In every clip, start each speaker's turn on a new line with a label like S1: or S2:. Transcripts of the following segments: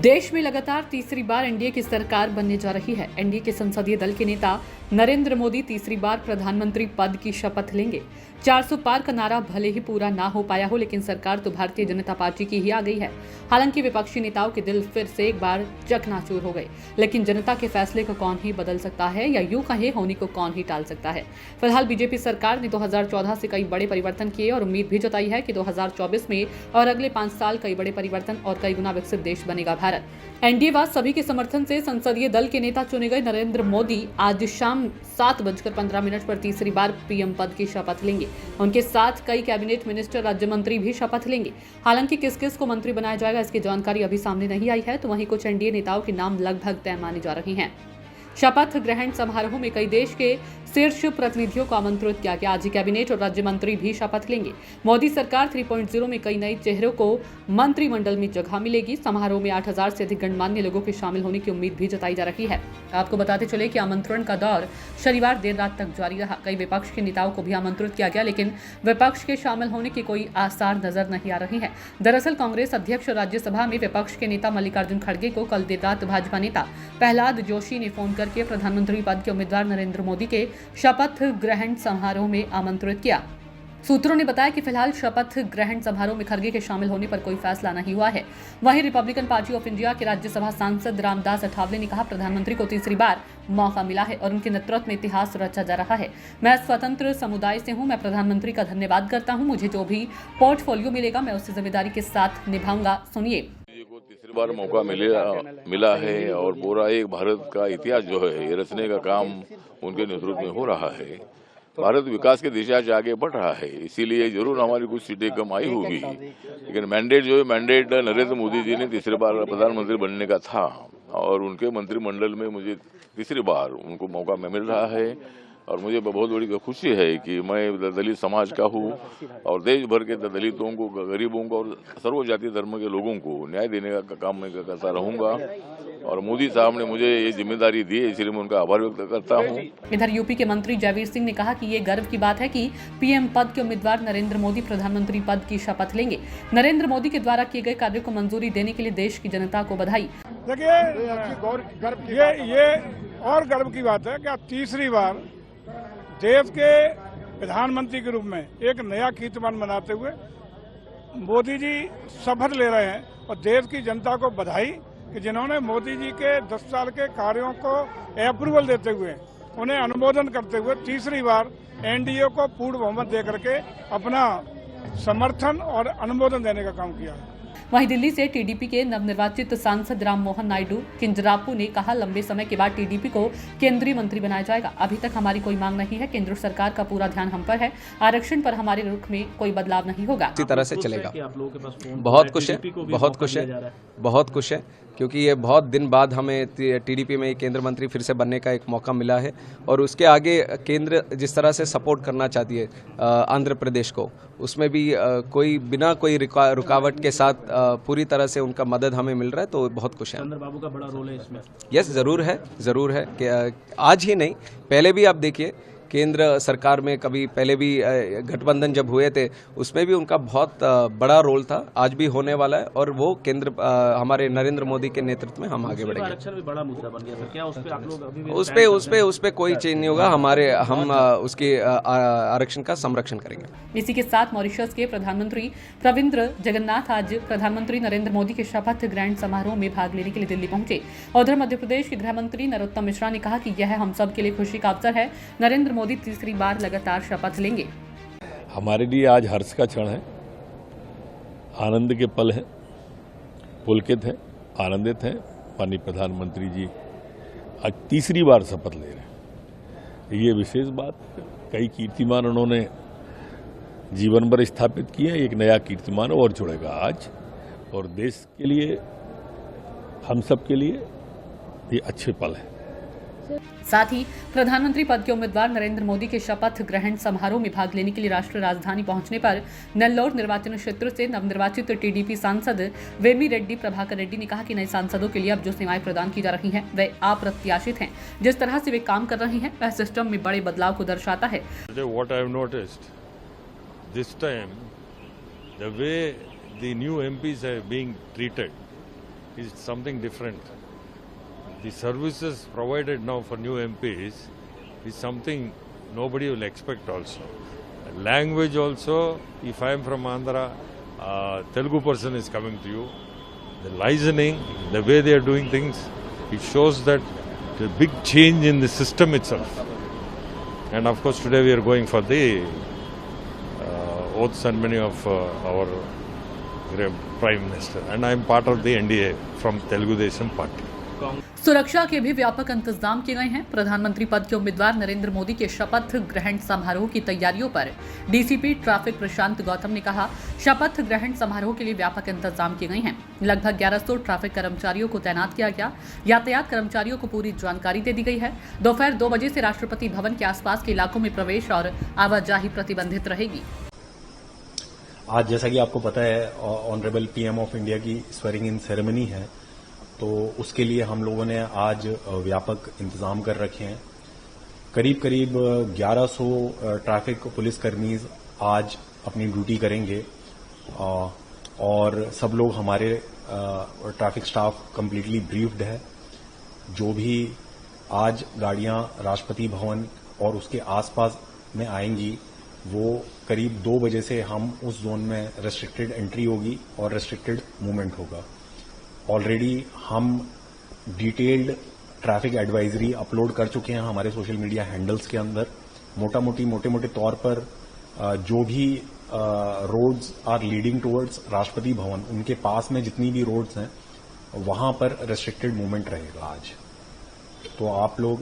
S1: देश में लगातार तीसरी बार एनडीए की सरकार बनने जा रही है। एनडीए के संसदीय दल के नेता नरेंद्र मोदी तीसरी बार प्रधानमंत्री पद की शपथ लेंगे। 400 पार का नारा भले ही पूरा ना हो पाया हो, लेकिन सरकार तो भारतीय जनता पार्टी की ही आ गई है। हालांकि विपक्षी नेताओं के दिल फिर से एक बार चकनाचूर हो गए, लेकिन जनता के फैसले को कौन ही बदल सकता है या यूं कहे होने को कौन ही टाल सकता है। फिलहाल बीजेपी सरकार ने 2014 से कई बड़े परिवर्तन किए और उम्मीद भी जताई है कि 2024 में और अगले 5 साल कई बड़े परिवर्तन और कई गुना विकसित देश बनेगा भारत। एनडीए व सभी के समर्थन से संसदीय दल के नेता चुने गए नरेंद्र मोदी आज शाम 7:15 पर तीसरी बार पीएम पद की शपथ लेंगे। उनके साथ कई कैबिनेट मिनिस्टर, राज्य मंत्री भी शपथ लेंगे। हालांकि किस किस को मंत्री बनाया जाएगा इसकी जानकारी अभी सामने नहीं आई है, तो वहीं कुछ एनडीए नेताओं के नाम लगभग तय माने जा रहे हैं। शपथ ग्रहण समारोह में कई देश के शीर्ष प्रतिनिधियों को आमंत्रित किया गया। आज ही कैबिनेट और राज्य मंत्री भी शपथ लेंगे। मोदी सरकार 3.0 में कई नए चेहरों को मंत्रिमंडल में जगह मिलेगी। समारोह में 8000 से अधिक गणमान्य लोगों के शामिल होने की उम्मीद भी जताई जा रही है। आपको बताते चले कि आमंत्रण का दौर शनिवार देर रात तक जारी रहा। कई विपक्ष के नेताओं को भी आमंत्रित किया गया, लेकिन विपक्ष के शामिल होने की कोई आसार नजर नहीं आ रही है। दरअसल कांग्रेस अध्यक्ष राज्यसभा में विपक्ष के नेता मल्लिकार्जुन खड़गे को कल देर रात भाजपा नेता प्रहलाद जोशी ने फोन करके प्रधानमंत्री पद के उम्मीदवार नरेंद्र मोदी के शपथ ग्रहण समारोह में आमंत्रित किया। सूत्रों ने बताया कि फिलहाल शपथ ग्रहण समारोह में खड़गे के शामिल होने पर कोई फैसला नहीं हुआ है। वहीं रिपब्लिकन पार्टी ऑफ इंडिया के राज्यसभा सांसद रामदास अठावले ने कहा, प्रधानमंत्री को तीसरी बार मौका मिला है और उनके नेतृत्व में इतिहास रचा जा रहा है। मैं स्वतंत्र समुदाय से हूं। मैं प्रधानमंत्री का धन्यवाद करता हूं। मुझे जो भी पोर्टफोलियो मिलेगा मैं उसे जिम्मेदारी के साथ निभाऊंगा। सुनिए,
S2: तीसरी बार मौका मिला है और पूरा एक भारत का इतिहास जो है ये रचने का काम उनके नेतृत्व में हो रहा है। भारत विकास की दिशा से आगे बढ़ रहा है, इसीलिए जरूर हमारी कुछ सीटें कम आई होगी, लेकिन मैंडेट जो है मैंडेट नरेंद्र मोदी जी ने तीसरी बार प्रधानमंत्री बनने का था और उनके मंत्रिमंडल में मुझे तीसरी बार उनको मौका मिल रहा है। और मुझे बहुत बड़ी खुशी है कि मैं दलित समाज का हूँ और देश भर के दलितों को, गरीबों को और सर्व जाति धर्म के लोगों को न्याय देने का काम मैं करता रहूंगा। और मोदी साहब ने मुझे ये जिम्मेदारी दी है, इसलिए मैं उनका आभार व्यक्त करता हूँ।
S1: इधर यूपी के मंत्री जयवीर सिंह ने कहा कि ये गर्व की बात है कि पीएम पद के उम्मीदवार नरेंद्र मोदी प्रधानमंत्री पद की शपथ लेंगे। नरेंद्र मोदी के द्वारा किए गए कार्यों को मंजूरी देने के लिए देश की जनता को बधाई।
S3: देखिए, ये और गर्व की बात है कि आप तीसरी बार देश के प्रधानमंत्री के रूप में एक नया कीर्तिमान बनाते हुए मोदी जी शपथ ले रहे हैं और देश की जनता को बधाई कि जिन्होंने मोदी जी के 10 साल के कार्यों को अप्रूवल देते हुए उन्हें अनुमोदन करते हुए तीसरी बार एनडीए को पूर्ण बहुमत देकर के अपना समर्थन और अनुमोदन देने का काम किया है।
S1: वहीं दिल्ली से टीडीपी के नवनिर्वाचित सांसद राम मोहन नायडू किंजरापू ने कहा, लंबे समय के बाद टीडीपी को केंद्रीय मंत्री बनाया जाएगा। अभी तक हमारी कोई मांग नहीं है। केंद्र सरकार का पूरा ध्यान हम पर है। आरक्षण पर हमारे रुख में कोई बदलाव नहीं होगा।
S4: इसी तरह से चलेगा। बहुत खुश है क्योंकि ये बहुत दिन बाद हमें टीडीपी में केंद्र मंत्री फिर से बनने का एक मौका मिला है और उसके आगे केंद्र जिस तरह से सपोर्ट करना चाहती है आंध्र प्रदेश को, उसमें भी बिना कोई रुकावट के साथ पूरी तरह से उनका मदद हमें मिल रहा है, तो बहुत खुश है।
S5: चंद्रबाबू का बड़ा रोल है इसमें।
S4: यस, जरूर है कि आज ही नहीं, पहले भी आप देखिए केंद्र सरकार में कभी पहले भी गठबंधन जब हुए थे उसमें भी उनका बहुत बड़ा रोल था, आज भी होने वाला है और वो केंद्र हमारे नरेंद्र मोदी के नेतृत्व में हम आगे बढ़ेंगे।
S5: आरक्षण भी बड़ा मुद्दा बन गया था, क्या उस पे आप लोग अभी
S4: उस पे कोई चेंज नहीं होगा। हम उसके आरक्षण का संरक्षण करेंगे।
S1: इसी के साथ मॉरिशस के प्रधानमंत्री प्रविंद्र जगन्नाथ आज प्रधानमंत्री नरेंद्र मोदी के शपथ ग्रहण समारोह में भाग लेने के लिए दिल्ली पहुंचे। उधर मध्य प्रदेश के गृह मंत्री नरोत्तम मिश्रा ने कहा कि यह हम सब के लिए खुशी का अवसर है। नरेंद्र मोदी तीसरी बार लगातार शपथ लेंगे।
S6: हमारे लिए आज हर्ष का क्षण है, आनंद के पल हैं, पुलकित हैं, आनंदित हैं। माननीय प्रधानमंत्री जी आज तीसरी बार शपथ ले रहे हैं, ये विशेष बात। कई कीर्तिमान उन्होंने जीवन भर स्थापित किए, एक नया कीर्तिमान और जुड़ेगा आज, और देश के लिए, हम सब के लिए ये अच्छे पल हैं।
S1: साथ ही प्रधानमंत्री पद के उम्मीदवार नरेंद्र मोदी के शपथ ग्रहण समारोह में भाग लेने के लिए राष्ट्रीय राजधानी पहुंचने पर नेल्लोर निर्वाचन क्षेत्र से नवनिर्वाचित टीडीपी सांसद वेमी रेड्डी प्रभाकर रेड्डी ने कहा कि नए सांसदों के लिए अब जो सेवाएं प्रदान की जा रही हैं वे अप्रत्याशित हैं। जिस तरह से वे काम कर रहे हैं वह सिस्टम में बड़े बदलाव को दर्शाता है।
S7: What I have noticed this time, the way the new MPs are being treated is something different. The services provided now for new MPs is something nobody will expect also. Language also, if I am from Andhra, Telugu person is coming to you. The listening, the way they are doing things, it shows that the big change in the system itself. And of course today we are going for the oath ceremony of our Prime Minister. And I am part of the NDA from Telugu Desam Party.
S1: सुरक्षा के भी व्यापक इंतजाम किए गए हैं। प्रधानमंत्री पद के उम्मीदवार नरेंद्र मोदी के शपथ ग्रहण समारोह की तैयारियों पर डीसीपी ट्रैफिक प्रशांत गौतम ने कहा, शपथ ग्रहण समारोह के लिए व्यापक इंतजाम किए गए हैं। लगभग 1100 ट्रैफिक कर्मचारियों को तैनात किया गया। यातायात कर्मचारियों को पूरी जानकारी दे दी गई है। दोपहर 2 बजे से राष्ट्रपति भवन के आसपास के इलाकों में प्रवेश और आवाजाही प्रतिबंधित रहेगी।
S8: आज जैसा कि आपको पता है, ऑनरेबल पीएम ऑफ इंडिया की स्वेरिंग इन सेरेमनी है, तो उसके लिए हम लोगों ने आज व्यापक इंतजाम कर रखे हैं। करीब 1100 ट्रैफिक पुलिसकर्मी आज अपनी ड्यूटी करेंगे और सब लोग हमारे ट्रैफिक स्टाफ कंप्लीटली ब्रीफ्ड है। जो भी आज गाड़ियां राष्ट्रपति भवन और उसके आसपास में आएंगी, वो करीब 2 बजे से हम उस जोन में रेस्ट्रिक्टेड एंट्री होगी और रेस्ट्रिक्टेड मूवमेंट होगा। ऑलरेडी हम डिटेल्ड ट्रैफिक एडवाइजरी अपलोड कर चुके हैं हमारे सोशल मीडिया हैंडल्स के अंदर। मोटे मोटे तौर पर जो भी roads are leading towards Rashtrapati Bhavan, उनके पास में जितनी भी रोड्स हैं वहां पर रेस्ट्रिक्टेड मूवमेंट रहेगा आज। तो आप लोग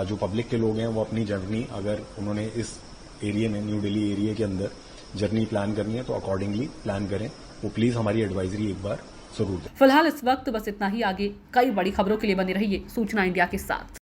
S8: जो पब्लिक के लोग हैं वो अपनी जर्नी, अगर उन्होंने इस एरिया में, न्यू दिल्ली एरिया के अंदर जर्नी प्लान करनी है तो अकॉर्डिंगली प्लान करें। वो प्लीज हमारी एडवाइजरी एक बार जरूर दें।
S1: फिलहाल इस वक्त बस इतना ही। आगे कई बड़ी खबरों के लिए बने रहिए सूचना इंडिया के साथ।